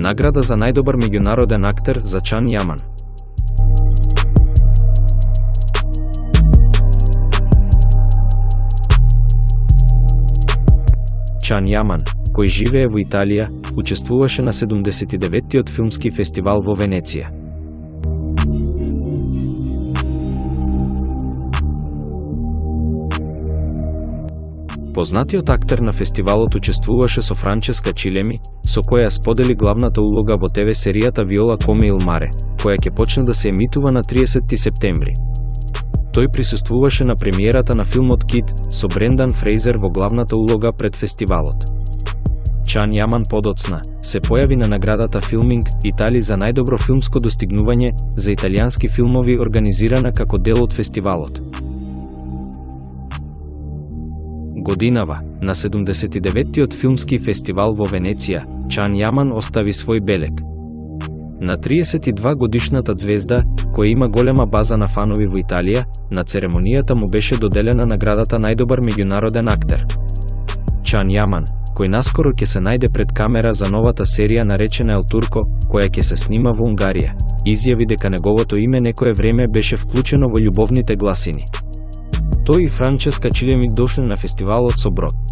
Награда за најдобар меѓународен актер за Чан Јаман. Чан Јаман, кој живее во Италија, учествуваше на 79-тиот филмски фестивал во Венеција. Познатиот актер на фестивалот учествуваше со Франческа Чилеми, со која сподели главната улога во ТВ серијата Виола Коме ил Маре, која ќе почне да се емитува на 30 септември. Тој присуствуваше на премиерата на филмот Кид со Брендан Фрейзер во главната улога пред фестивалот. Чан Јаман подоцна се појави на наградата Филминг Итали за најдобро филмско достигнување за италијански филмови организирана како дел од фестивалот. Годинава, на 79-тиот филмски фестивал во Венеција, Чан Јаман остави свој белег. На 32 годишната звезда, која има голема база на фанови во Италија, на церемонијата му беше доделена наградата најдобар меѓународен актер. Чан Јаман, кој наскоро ќе се најде пред камера за новата серија наречена Ел Турко, која ќе се снима во Унгарија, изјави дека неговото име некое време беше вклучено во љубовните гласини. Тој и Франческа Чилеми дошле на фестивалот со брод.